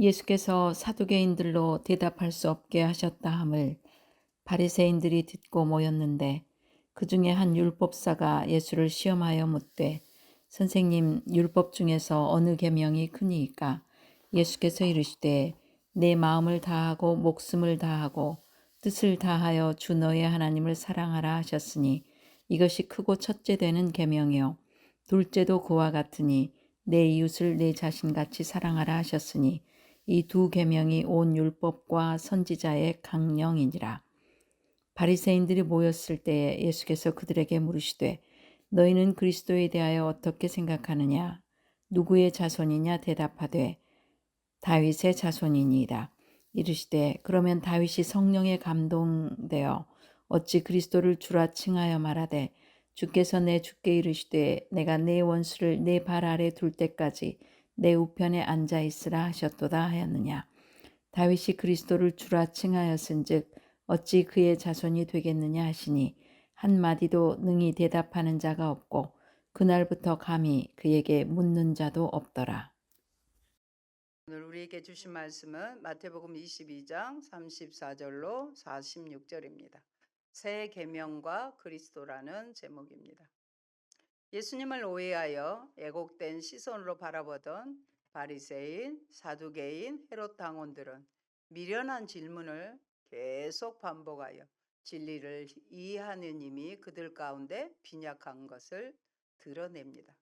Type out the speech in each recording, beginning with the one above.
예수께서 사두개인들로 대답할 수 없게 하셨다 함을 바리새인들이 듣고 모였는데 그 중에 한 율법사가 예수를 시험하여 묻되 선생님, 율법 중에서 어느 계명이 크니이까? 예수께서 이르시되 내 마음을 다하고 목숨을 다하고 뜻을 다하여 주 너의 하나님을 사랑하라 하셨으니 이것이 크고 첫째 되는 계명이요 둘째도 그와 같으니 내 이웃을 내 자신같이 사랑하라 하셨으니 이 두 계명이 온 율법과 선지자의 강령이니라. 바리새인들이 모였을 때에 예수께서 그들에게 물으시되 너희는 그리스도에 대하여 어떻게 생각하느냐? 누구의 자손이냐? 대답하되 다윗의 자손이니이다. 이르시되 그러면 다윗이 성령에 감동되어 어찌 그리스도를 주라 칭하여 말하되 주께서 내 주께 이르시되 내가 내 원수를 내 발 아래 둘 때까지 내 우편에 앉아 있으라 하셨도다 하였느냐. 다윗이 그리스도를 주라 칭하였은즉 어찌 그의 자손이 되겠느냐 하시니 한마디도 능히 대답하는 자가 없고 그날부터 감히 그에게 묻는 자도 없더라. 오늘 우리에게 주신 말씀은 마태복음 22장 34절로 46절입니다. 새 계명과 그리스도라는 제목입니다. 예수님을 오해하여 왜곡된 시선으로 바라보던 바리새인, 사두개인, 헤롯 당원들은 미련한 질문을 계속 반복하여 진리를 이해하는 힘이 그들 가운데 빈약한 것을 드러냅니다.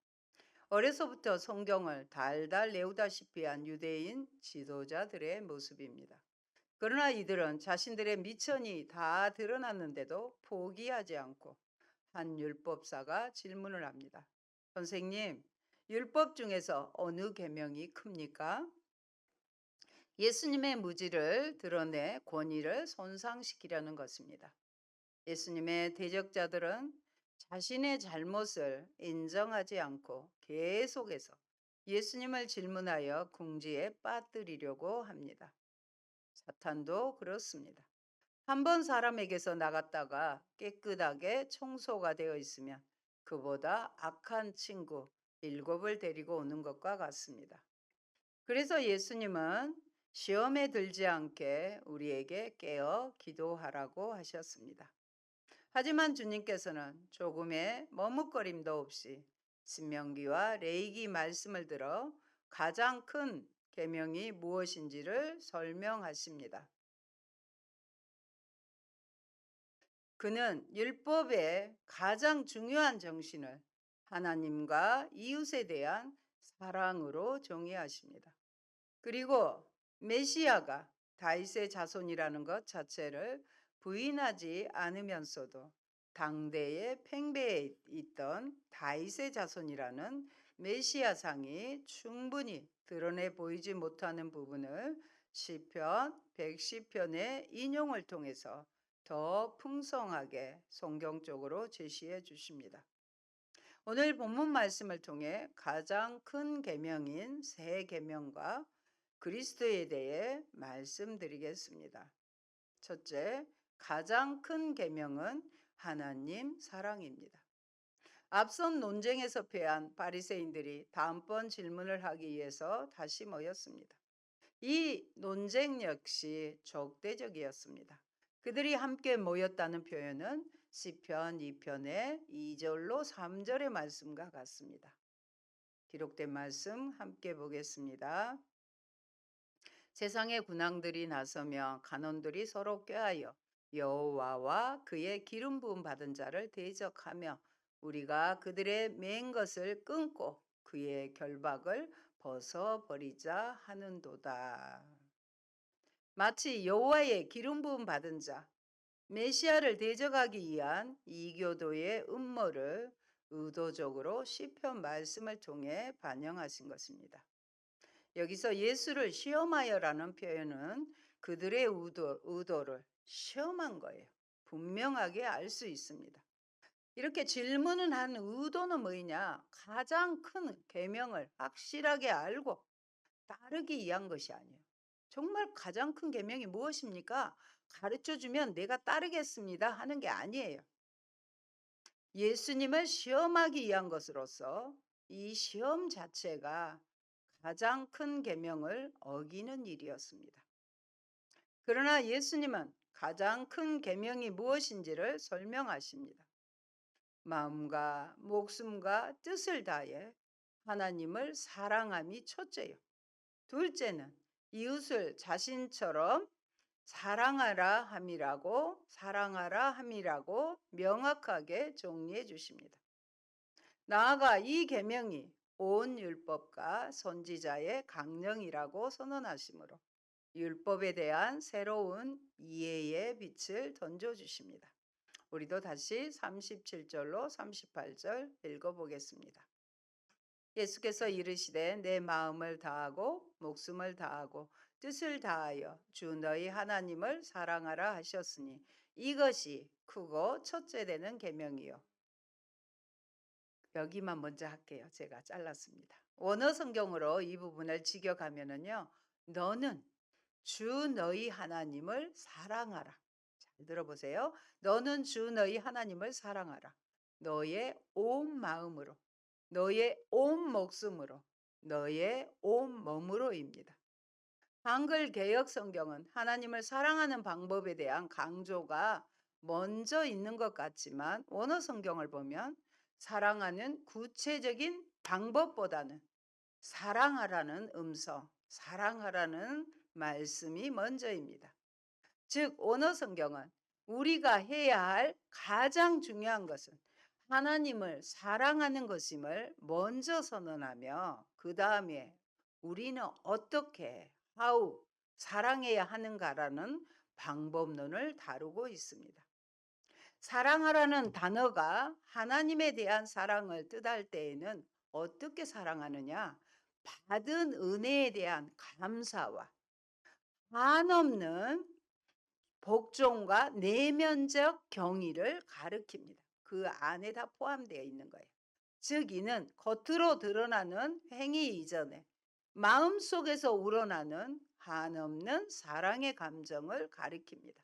어려서부터 성경을 달달 외우다시피 한 유대인 지도자들의 모습입니다. 그러나 이들은 자신들의 미천이 다 드러났는데도 포기하지 않고 한 율법사가 질문을 합니다. 선생님, 율법 중에서 어느 계명이 큽니까? 예수님의 무지를 드러내 권위를 손상시키려는 것입니다. 예수님의 대적자들은 자신의 잘못을 인정하지 않고 계속해서 예수님을 질문하여 궁지에 빠뜨리려고 합니다. 사탄도 그렇습니다. 한 번 사람에게서 나갔다가 깨끗하게 청소가 되어 있으면 그보다 악한 친구 7을 데리고 오는 것과 같습니다. 그래서 예수님은 시험에 들지 않게 우리에게 깨어 기도하라고 하셨습니다. 하지만 주님께서는 조금의 머뭇거림도 없이 신명기와 레위기 말씀을 들어 가장 큰 계명이 무엇인지를 설명하십니다. 그는 율법의 가장 중요한 정신을 하나님과 이웃에 대한 사랑으로 정의하십니다. 그리고 메시아가 다윗의 자손이라는 것 자체를 부인하지 않으면서도 당대에 팽배해 있던 다윗의 자손이라는 메시아상이 충분히 드러내 보이지 못하는 부분을 시편 110편의 인용을 통해서 더 풍성하게 성경적으로 제시해 주십니다. 오늘 본문 말씀을 통해 가장 큰 계명인 새 계명과 그리스도에 대해 말씀드리겠습니다. 첫째, 가장 큰 계명은 하나님 사랑입니다. 앞선 논쟁에서 패한 바리새인들이 다음번 질문을 하기 위해서 다시 모였습니다. 이 논쟁 역시 적대적이었습니다. 그들이 함께 모였다는 표현은 시편 2편의 2절로 3절의 말씀과 같습니다. 기록된 말씀 함께 보겠습니다. 세상의 군왕들이 나서며 간원들이 서로 꾀하여 여호와와 그의 기름 부음 받은 자를 대적하며 우리가 그들의 맨 것을 끊고 그의 결박을 벗어버리자 하는도다. 마치 여호와의 기름 부음 받은 자 메시아를 대적하기 위한 이교도의 음모를 의도적으로 시편 말씀을 통해 반영하신 것입니다. 여기서 예수를 시험하여라는 표현은 그들의 의도를 시험한 거예요. 분명하게 알 수 있습니다. 이렇게 질문을 한 의도는 뭐냐? 가장 큰 계명을 확실하게 알고 따르기 위한 것이 아니에요. 정말 가장 큰 계명이 무엇입니까? 가르쳐 주면 내가 따르겠습니다 하는 게 아니에요. 예수님을 시험하기 위한 것으로서 이 시험 자체가 가장 큰 계명을 어기는 일이었습니다. 그러나 예수님은 가장 큰 계명이 무엇인지를 설명하십니다. 마음과 목숨과 뜻을 다해 하나님을 사랑함이 첫째요. 둘째는 이웃을 자신처럼 사랑하라 함이라고 명확하게 정리해 주십니다. 나아가 이 계명이 온 율법과 선지자의 강령이라고 선언하시므로 율법에 대한 새로운 이해의 빛을 던져 주십니다. 우리도 다시 37절로 38절 읽어보겠습니다. 예수께서 이르시되 내 마음을 다하고 목숨을 다하고 뜻을 다하여 주 너희 하나님을 사랑하라 하셨으니 이것이 크고 첫째 되는 계명이요. 여기만 먼저 할게요. 제가 잘랐습니다. 원어 성경으로 이 부분을 직역하면은요. 너는 주 너희 하나님을 사랑하라. 잘 들어보세요. 너는 주 너희 하나님을 사랑하라. 너의 온 마음으로, 너의 온 목숨으로, 너의 온 몸으로입니다. 한글 개역 성경은 하나님을 사랑하는 방법에 대한 강조가 먼저 있는 것 같지만 원어 성경을 보면 사랑하는 구체적인 방법보다는 사랑하라는 음성, 사랑하라는 말씀이 먼저입니다. 즉 원어 성경은 우리가 해야 할 가장 중요한 것은 하나님을 사랑하는 것임을 먼저 선언하며 그 다음에 우리는 어떻게 how 사랑해야 하는가라는 방법론을 다루고 있습니다. 사랑하라는 단어가 하나님에 대한 사랑을 뜻할 때에는 어떻게 사랑하느냐? 받은 은혜에 대한 감사와 한없는 복종과 내면적 경의를 가리킵니다. 그 안에 다 포함되어 있는 거예요. 즉 이는 겉으로 드러나는 행위 이전에 마음속에서 우러나는 한없는 사랑의 감정을 가리킵니다.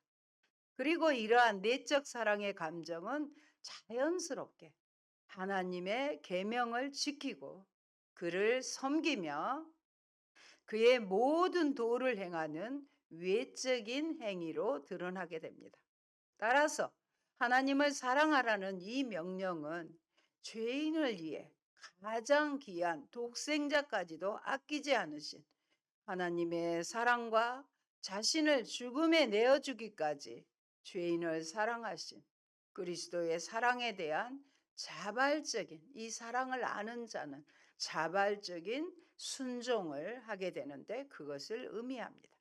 그리고 이러한 내적 사랑의 감정은 자연스럽게 하나님의 계명을 지키고 그를 섬기며 그의 모든 도를 행하는 외적인 행위로 드러나게 됩니다. 따라서 하나님을 사랑하라는 이 명령은 죄인을 위해 가장 귀한 독생자까지도 아끼지 않으신 하나님의 사랑과 자신을 죽음에 내어주기까지 죄인을 사랑하신 그리스도의 사랑에 대한 자발적인 이 사랑을 아는 자는 자발적인 순종을 하게 되는데 그것을 의미합니다.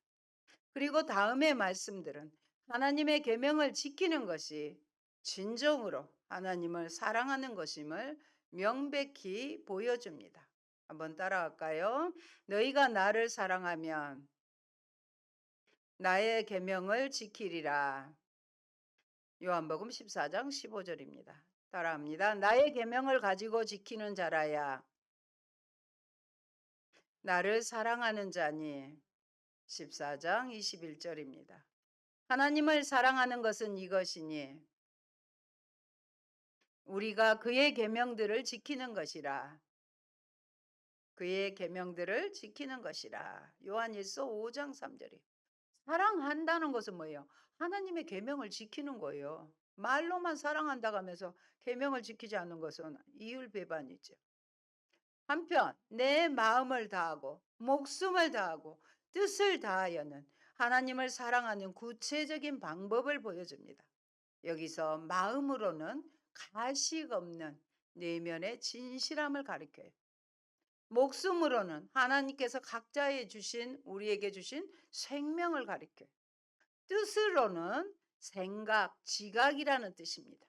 그리고 다음의 말씀들은 하나님의 계명을 지키는 것이 진정으로 하나님을 사랑하는 것임을 명백히 보여줍니다. 한번 따라갈까요? 너희가 나를 사랑하면 나의 계명을 지키리라. 요한복음 14장 15절입니다. 따라합니다. 나의 계명을 가지고 지키는 자라야 나를 사랑하는 자니. 14장 21절입니다. 하나님을 사랑하는 것은 이것이니 우리가 그의 계명들을 지키는 것이라. 그의 계명들을 지키는 것이라. 요한일서 5장 3절이. 사랑한다는 것은 뭐예요? 하나님의 계명을 지키는 거예요. 말로만 사랑한다고 하면서 계명을 지키지 않는 것은 이율배반이죠. 한편 내 마음을 다하고 목숨을 다하고 뜻을 다하여는 하나님을 사랑하는 구체적인 방법을 보여줍니다. 여기서 마음으로는 가식 없는 내면의 진실함을 가리켜요. 목숨으로는 하나님께서 각자에 주신 우리에게 주신 생명을 가리켜요. 뜻으로는 생각, 지각이라는 뜻입니다.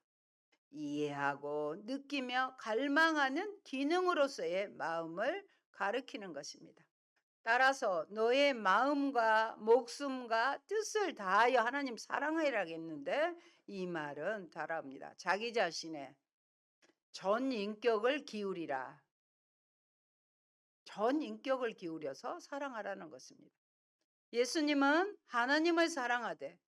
이해하고 느끼며 갈망하는 기능으로서의 마음을 가리키는 것입니다. 따라서 너의 마음과 목숨과 뜻을 다하여 하나님 사랑하리라 했는데 이 말은 다릅니다. 자기 자신의 전 인격을 기울이라. 전 인격을 기울여서 사랑하라는 것입니다. 예수님은 하나님을 사랑하되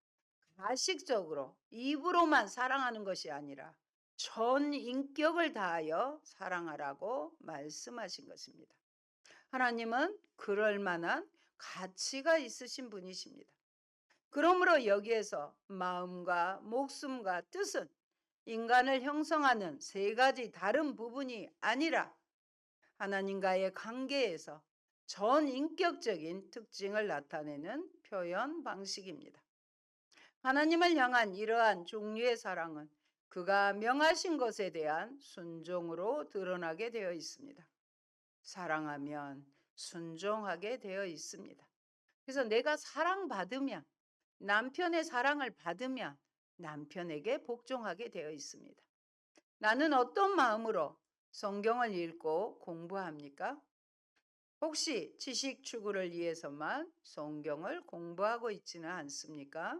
가식적으로 입으로만 사랑하는 것이 아니라 전 인격을 다하여 사랑하라고 말씀하신 것입니다. 하나님은 그럴 만한 가치가 있으신 분이십니다. 그러므로 여기에서 마음과 목숨과 뜻은 인간을 형성하는 세 가지 다른 부분이 아니라 하나님과의 관계에서 전인격적인 특징을 나타내는 표현 방식입니다. 하나님을 향한 이러한 종류의 사랑은 그가 명하신 것에 대한 순종으로 드러나게 되어 있습니다. 사랑하면 순종하게 되어 있습니다. 그래서 내가 사랑받으면, 남편의 사랑을 받으면 남편에게 복종하게 되어 있습니다. 나는 어떤 마음으로 성경을 읽고 공부합니까? 혹시 지식 추구를 위해서만 성경을 공부하고 있지는 않습니까?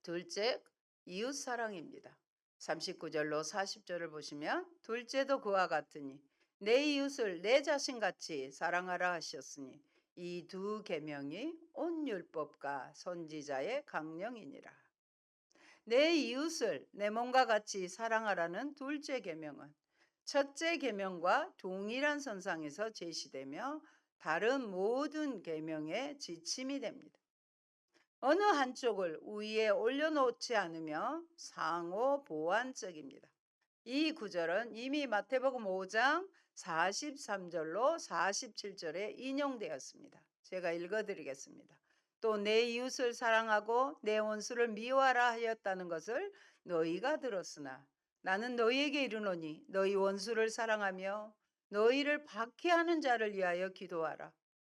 둘째, 이웃 사랑입니다. 39절로 40절을 보시면 둘째도 그와 같으니 내 이웃을 내 자신같이 사랑하라 하셨으니 이 두 계명이 온 율법과 선지자의 강령이니라. 내 이웃을 내 몸과 같이 사랑하라는 둘째 계명은 첫째 계명과 동일한 선상에서 제시되며 다른 모든 계명의 지침이 됩니다. 어느 한쪽을 우위에 올려놓지 않으며 상호 보완적입니다. 이 구절은 이미 마태복음 5장 43절로 47절에 인용되었습니다. 제가 읽어드리겠습니다. 또 내 이웃을 사랑하고 내 원수를 미워하라 하였다는 것을 너희가 들었으나 나는 너희에게 이르노니 너희 원수를 사랑하며 너희를 박해하는 자를 위하여 기도하라.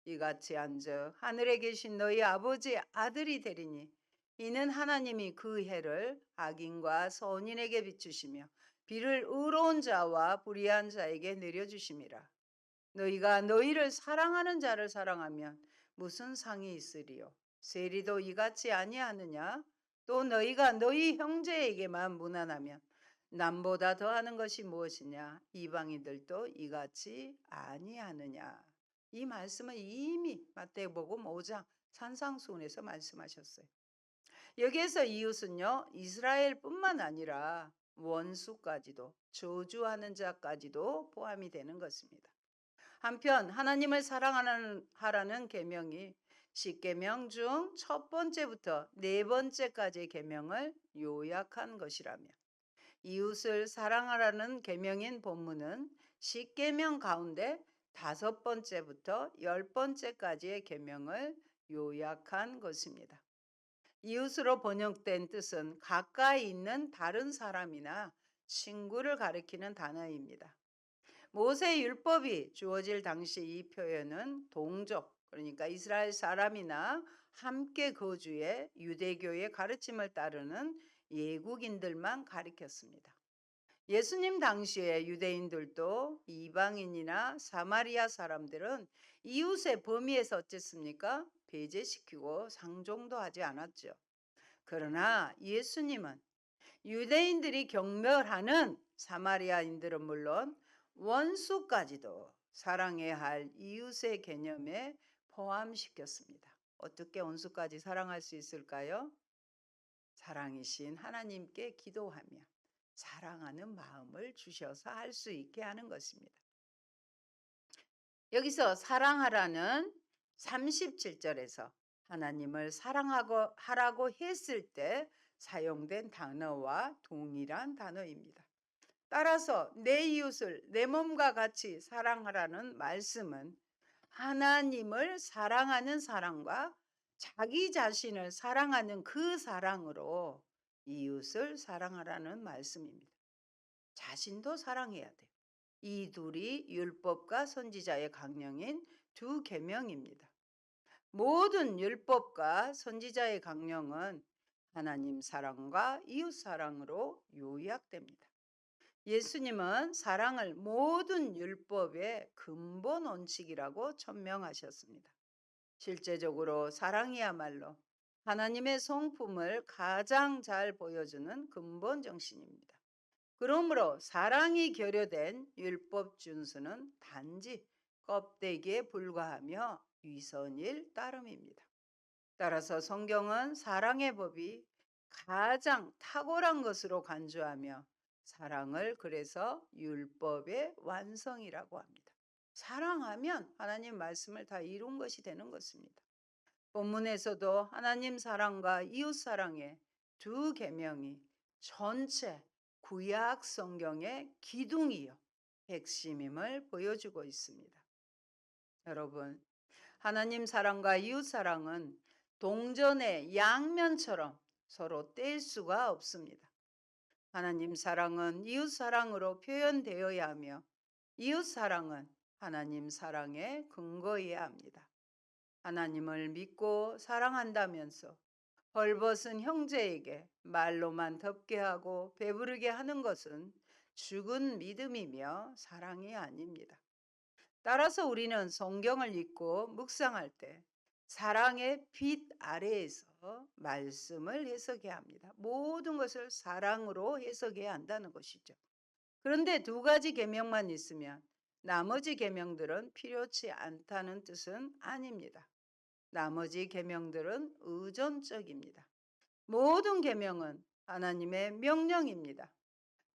이같이 한즉 하늘에 계신 너희 아버지 아들이 되리니 이는 하나님이 그 해를 악인과 선인에게 비추시며 비를 의로운 자와 불의한 자에게 내려주심이라. 너희가 너희를 사랑하는 자를 사랑하면 무슨 상이 있으리요? 세리도 이같이 아니하느냐? 또 너희가 너희 형제에게만 무난하면 남보다 더하는 것이 무엇이냐? 이방인들도 이같이 아니하느냐? 이 말씀은 이미 마태복음 5장 산상수훈에서 말씀하셨어요. 여기에서 이웃은요, 이스라엘뿐만 아니라 원수까지도, 저주하는 자까지도 포함이 되는 것입니다. 한편 하나님을 사랑하라는 계명이 10계명 중 첫 번째부터 네 번째까지의 계명을 요약한 것이라며 이웃을 사랑하라는 계명인 본문은 10계명 가운데 다섯 번째부터 열 번째까지의 계명을 요약한 것입니다. 이웃으로 번역된 뜻은 가까이 있는 다른 사람이나 친구를 가리키는 단어입니다. 모세 율법이 주어질 당시 이 표현은 동족, 그러니까 이스라엘 사람이나 함께 거주해 유대교의 가르침을 따르는 예국인들만 가리켰습니다. 예수님 당시에 유대인들도 이방인이나 사마리아 사람들은 이웃의 범위에서 어쨌습니까? 배제시키고 상종도 하지 않았죠. 그러나 예수님은 유대인들이 경멸하는 사마리아인들은 물론 원수까지도 사랑해야 할 이웃의 개념에 포함시켰습니다. 어떻게 원수까지 사랑할 수 있을까요? 사랑이신 하나님께 기도하며 사랑하는 마음을 주셔서 할 수 있게 하는 것입니다. 여기서 사랑하라는 37절에서 하나님을 사랑하고 하라고 했을 때 사용된 단어와 동일한 단어입니다. 따라서 내 이웃을 내 몸과 같이 사랑하라는 말씀은 하나님을 사랑하는 사랑과 자기 자신을 사랑하는 그 사랑으로 이웃을 사랑하라는 말씀입니다. 자신도 사랑해야 돼요. 이 둘이 율법과 선지자의 강령인 두 계명입니다. 모든 율법과 선지자의 강령은 하나님 사랑과 이웃 사랑으로 요약됩니다. 예수님은 사랑을 모든 율법의 근본 원칙이라고 천명하셨습니다. 실제적으로 사랑이야말로 하나님의 성품을 가장 잘 보여주는 근본 정신입니다. 그러므로 사랑이 결여된 율법 준수는 단지 껍데기에 불과하며 위선일 따름입니다. 따라서 성경은 사랑의 법이 가장 탁월한 것으로 간주하며 사랑을 그래서 율법의 완성이라고 합니다. 사랑하면 하나님 말씀을 다 이룬 것이 되는 것입니다. 본문에서도 하나님 사랑과 이웃 사랑의 두 계명이 전체 구약 성경의 기둥이요 핵심임을 보여주고 있습니다. 여러분, 하나님 사랑과 이웃 사랑은 동전의 양면처럼 서로 뗄 수가 없습니다. 하나님 사랑은 이웃 사랑으로 표현되어야 하며 이웃 사랑은 하나님 사랑의 근거여야 합니다. 하나님을 믿고 사랑한다면서 벌벗은 형제에게 말로만 덥게 하고 배부르게 하는 것은 죽은 믿음이며 사랑이 아닙니다. 따라서 우리는 성경을 읽고 묵상할 때 사랑의 빛 아래에서 말씀을 해석해야 합니다. 모든 것을 사랑으로 해석해야 한다는 것이죠. 그런데 두 가지 계명만 있으면 나머지 계명들은 필요치 않다는 뜻은 아닙니다. 나머지 계명들은 의존적입니다. 모든 계명은 하나님의 명령입니다.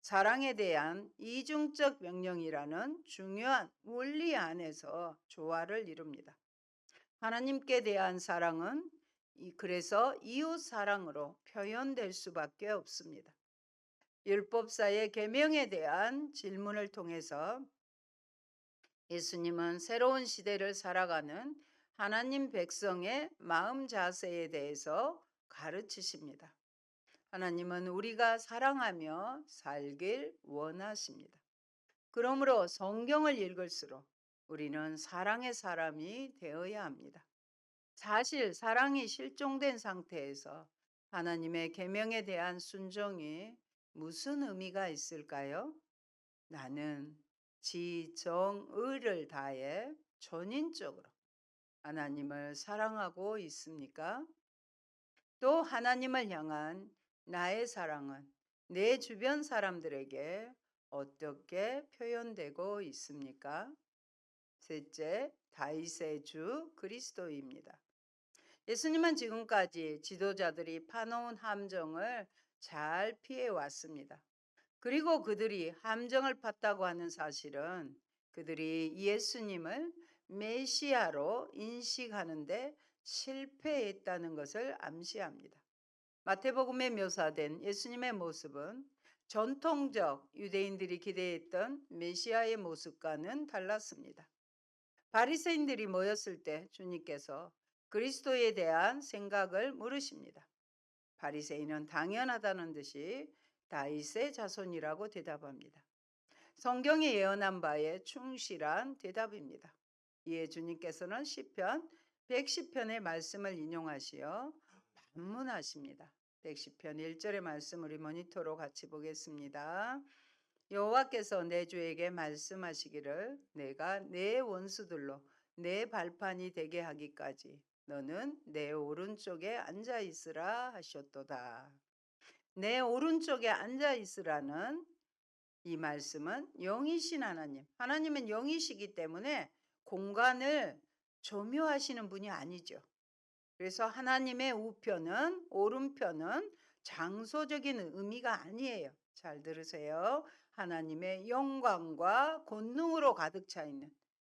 사랑에 대한 이중적 명령이라는 중요한 원리 안에서 조화를 이룹니다. 하나님께 대한 사랑은 그래서 이웃 사랑으로 표현될 수밖에 없습니다. 율법사의 계명에 대한 질문을 통해서 예수님은 새로운 시대를 살아가는 하나님 백성의 마음 자세에 대해서 가르치십니다. 하나님은 우리가 사랑하며 살길 원하십니다. 그러므로 성경을 읽을수록 우리는 사랑의 사람이 되어야 합니다. 사실 사랑이 실종된 상태에서 하나님의 계명에 대한 순종이 무슨 의미가 있을까요? 나는 지정의를 다해 전인적으로 하나님을 사랑하고 있습니까? 또 하나님을 향한 나의 사랑은 내 주변 사람들에게 어떻게 표현되고 있습니까? 셋째, 다윗의 주 그리스도입니다. 예수님은 지금까지 지도자들이 파놓은 함정을 잘 피해 왔습니다. 그리고 그들이 함정을 팠다고 하는 사실은 그들이 예수님을 메시아로 인식하는데 실패했다는 것을 암시합니다. 마태복음에 묘사된 예수님의 모습은 전통적 유대인들이 기대했던 메시아의 모습과는 달랐습니다. 바리새인들이 모였을 때 주님께서 그리스도에 대한 생각을 물으십니다. 바리새인은 당연하다는 듯이 다윗의 자손이라고 대답합니다. 성경이 예언한 바에 충실한 대답입니다. 이에 주님께서는 시편 110편의 말씀을 인용하시어 반문하십니다. 110편 1절의 말씀 우리 모니터로 같이 보겠습니다. 여호와께서 내 주에게 말씀하시기를 내가 내 원수들로 내 발판이 되게 하기까지 너는 내 오른쪽에 앉아 있으라 하셨도다. 내 오른쪽에 앉아 있으라는 이 말씀은 영이신 하나님, 하나님은 영이시기 때문에 공간을 조묘하시는 분이 아니죠. 그래서 하나님의 우편은, 오른편은 장소적인 의미가 아니에요. 잘 들으세요. 하나님의 영광과 권능으로 가득 차 있는,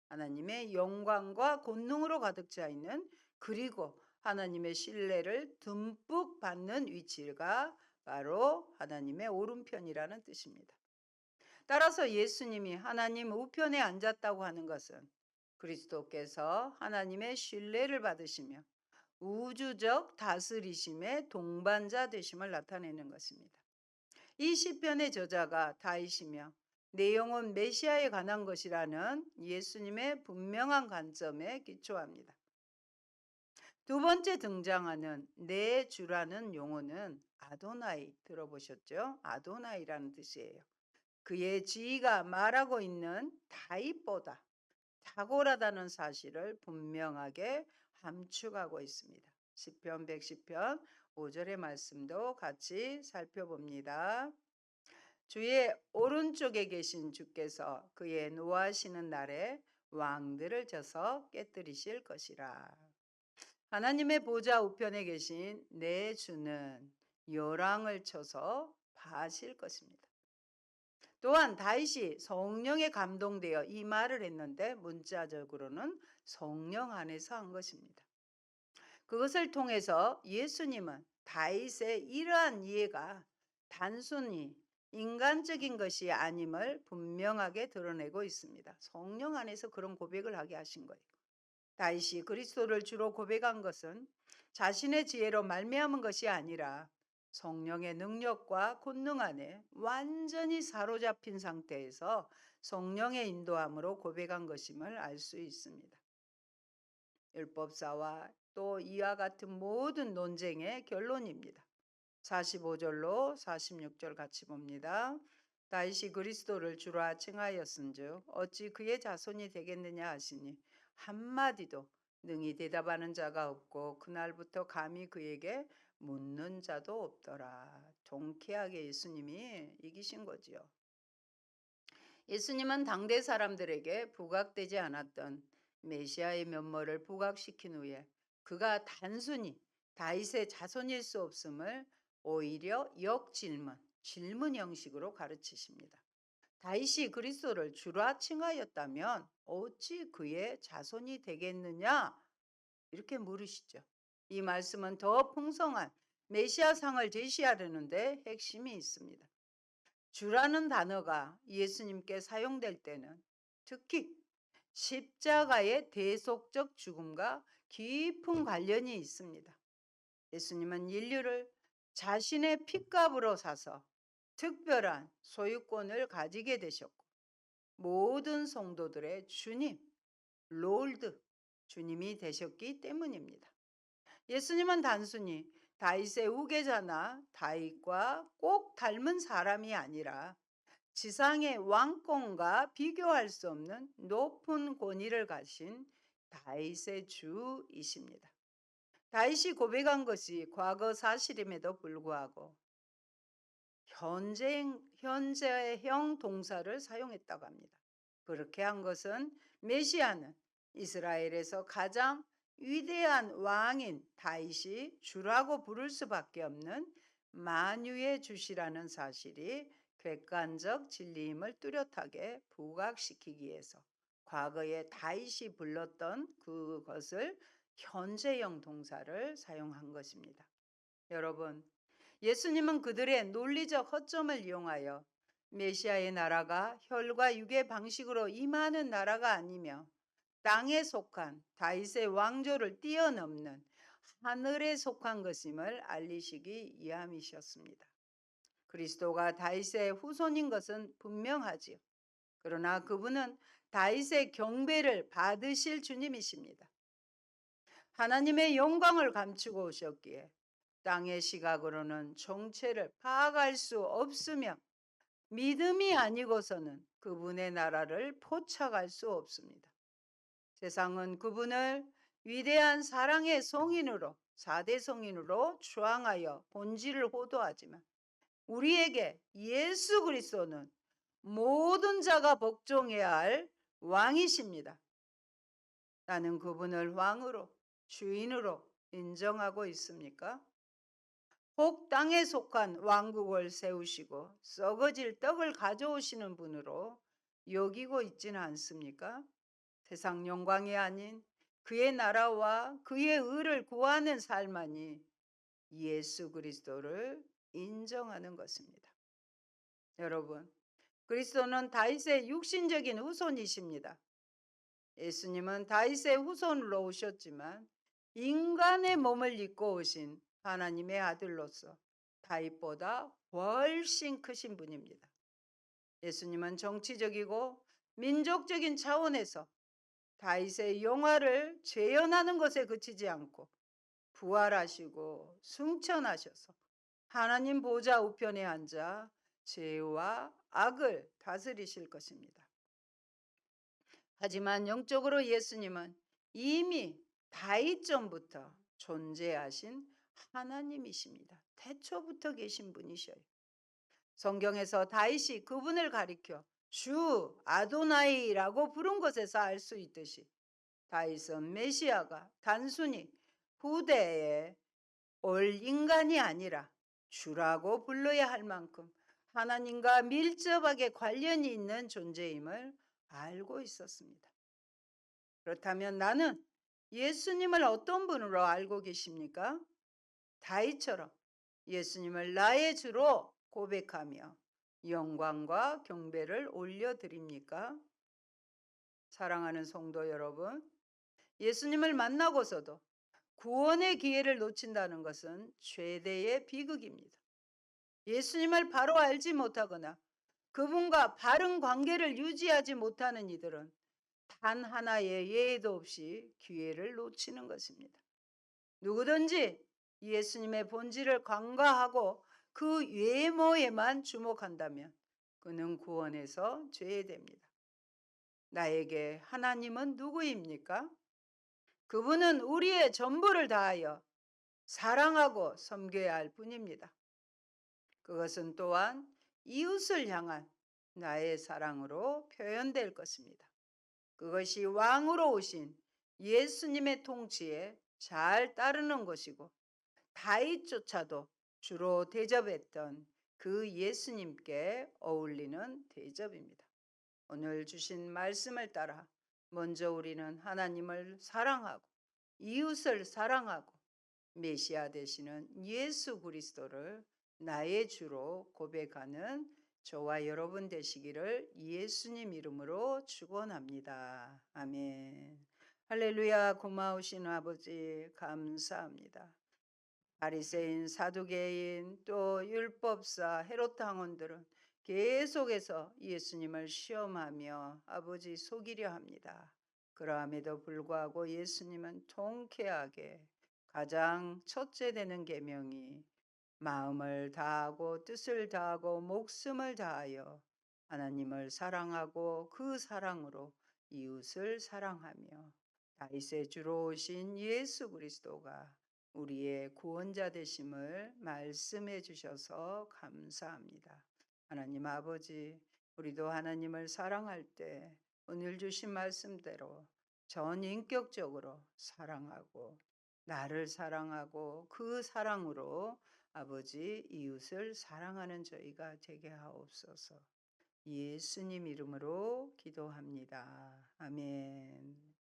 하나님의 영광과 권능으로 가득 차 있는, 그리고 하나님의 신뢰를 듬뿍 받는 위치가 바로 하나님의 오른편이라는 뜻입니다. 따라서 예수님이 하나님 우편에 앉았다고 하는 것은 그리스도께서 하나님의 신뢰를 받으시며 우주적 다스리심의 동반자 되심을 나타내는 것입니다. 이 시편의 저자가 다윗이며 내용은 메시아에 관한 것이라는 예수님의 분명한 관점에 기초합니다. 두 번째 등장하는 내 주라는 용어는 아도나이 들어보셨죠? 아도나이라는 뜻이에요. 그의 지위가 말하고 있는 다윗보다 탁월하다는 사실을 분명하게 함축하고 있습니다. 시편 110편 5절의 말씀도 같이 살펴봅니다. 주의 오른쪽에 계신 주께서 그의 노하시는 날에 왕들을 져서 깨뜨리실 것이라. 하나님의 보좌 우편에 계신 내 주는 열왕을 쳐서 파하실 것입니다. 또한 다윗이 성령에 감동되어 이 말을 했는데 문자적으로는 성령 안에서 한 것입니다. 그것을 통해서 예수님은 다윗의 이러한 이해가 단순히 인간적인 것이 아님을 분명하게 드러내고 있습니다. 성령 안에서 그런 고백을 하게 하신 거예요. 다윗이 그리스도를 주로 고백한 것은 자신의 지혜로 말미암은 것이 아니라 성령의 능력과 권능 안에 완전히 사로잡힌 상태에서 성령의 인도함으로 고백한 것임을 알 수 있습니다. 율법사와 또 이와 같은 모든 논쟁의 결론입니다. 45절로 46절 같이 봅니다. 다윗이 그리스도를 주라 칭하였은즉 어찌 그의 자손이 되겠느냐 하시니 한마디도 능히 대답하는 자가 없고 그날부터 감히 그에게 묻는 자도 없더라. 통쾌하게 예수님이 이기신 거지요. 예수님은 당대 사람들에게 부각되지 않았던 메시아의 면모를 부각시킨 후에 그가 단순히 다윗의 자손일 수 없음을 오히려 역질문, 질문 형식으로 가르치십니다. 다윗이 그리스도를 주라 칭하였다면 어찌 그의 자손이 되겠느냐? 이렇게 물으시죠. 이 말씀은 더 풍성한 메시아상을 제시하려는데 핵심이 있습니다. 주라는 단어가 예수님께 사용될 때는 특히 십자가의 대속적 죽음과 깊은 관련이 있습니다. 예수님은 인류를 자신의 핏값으로 사서 특별한 소유권을 가지게 되셨고 모든 성도들의 주님, 롤드, 주님이 되셨기 때문입니다. 예수님은 단순히 다윗의 후계자나 다윗과 꼭 닮은 사람이 아니라 지상의 왕권과 비교할 수 없는 높은 권위를 가진 다윗의 주이십니다. 다윗이 고백한 것이 과거 사실임에도 불구하고 현재형 동사를 사용했다고 합니다. 그렇게 한 것은 메시아는 이스라엘에서 가장 위대한 왕인 다윗이 주라고 부를 수밖에 없는 만유의 주시라는 사실이 객관적 진리임을 뚜렷하게 부각시키기 위해서 과거에 다윗이 불렀던 그것을 현재형 동사를 사용한 것입니다. 여러분, 예수님은 그들의 논리적 허점을 이용하여 메시아의 나라가 혈과 육의 방식으로 임하는 나라가 아니며 땅에 속한 다윗의 왕조를 뛰어넘는 하늘에 속한 것임을 알리시기 위함이셨습니다. 그리스도가 다윗의 후손인 것은 분명하지요. 그러나 그분은 다윗의 경배를 받으실 주님이십니다. 하나님의 영광을 감추고 오셨기에 땅의 시각으로는 정체를 파악할 수 없으며 믿음이 아니고서는 그분의 나라를 포착할 수 없습니다. 세상은 그분을 위대한 사랑의 성인으로 4대 성인으로 추앙하여 본질을 호도하지만 우리에게 예수 그리스도는 모든 자가 복종해야 할 왕이십니다. 나는 그분을 왕으로 주인으로 인정하고 있습니까? 혹 땅에 속한 왕국을 세우시고 썩어질 떡을 가져오시는 분으로 여기고 있지는 않습니까? 세상 영광이 아닌 그의 나라와 그의 의를 구하는 삶만이 예수 그리스도를 인정하는 것입니다. 여러분, 그리스도는 다윗의 육신적인 후손이십니다. 예수님은 다윗의 후손으로 오셨지만 인간의 몸을 입고 오신 하나님의 아들로서 다윗보다 훨씬 크신 분입니다. 예수님은 정치적이고 민족적인 차원에서 다윗의 영화를 재현하는 것에 그치지 않고 부활하시고 승천하셔서 하나님 보좌 우편에 앉아 죄와 악을 다스리실 것입니다. 하지만 영적으로 예수님은 이미 다윗 전부터 존재하신 하나님이십니다. 태초부터 계신 분이셔요. 성경에서 다윗이 그분을 가리켜 주 아도나이라고 부른 것에서 알 수 있듯이 다윗은 메시아가 단순히 후대에 올 인간이 아니라 주라고 불러야 할 만큼 하나님과 밀접하게 관련이 있는 존재임을 알고 있었습니다. 그렇다면 나는 예수님을 어떤 분으로 알고 계십니까? 다윗처럼 예수님을 나의 주로 고백하며 영광과 경배를 올려드립니까? 사랑하는 성도 여러분, 예수님을 만나고서도 구원의 기회를 놓친다는 것은 최대의 비극입니다. 예수님을 바로 알지 못하거나 그분과 바른 관계를 유지하지 못하는 이들은 단 하나의 예외도 없이 기회를 놓치는 것입니다. 누구든지 예수님의 본질을 간과하고 그 외모에만 주목한다면 그는 구원에서 제외됩니다. 나에게 하나님은 누구입니까? 그분은 우리의 전부를 다하여 사랑하고 섬겨야 할 뿐입니다. 그것은 또한 이웃을 향한 나의 사랑으로 표현될 것입니다. 그것이 왕으로 오신 예수님의 통치에 잘 따르는 것이고 다윗조차도 주로 대접했던 그 예수님께 어울리는 대접입니다. 오늘 주신 말씀을 따라 먼저 우리는 하나님을 사랑하고 이웃을 사랑하고 메시아 되시는 예수 그리스도를 나의 주로 고백하는 저와 여러분 되시기를 예수님 이름으로 축원합니다. 아멘. 할렐루야. 고마우신 아버지 감사합니다. 바리새인, 사두개인, 또 율법사, 헤롯 당원들은 계속해서 예수님을 시험하며 아버지 속이려 합니다. 그러함에도 불구하고 예수님은 통쾌하게 가장 첫째 되는 계명이 마음을 다하고 뜻을 다하고 목숨을 다하여 하나님을 사랑하고 그 사랑으로 이웃을 사랑하며 다윗의 주로 오신 예수 그리스도가 우리의 구원자 되심을 말씀해 주셔서 감사합니다. 하나님 아버지, 우리도 하나님을 사랑할 때 오늘 주신 말씀대로 전인격적으로 사랑하고 나를 사랑하고 그 사랑으로 아버지 이웃을 사랑하는 저희가 되게 하옵소서. 예수님 이름으로 기도합니다. 아멘.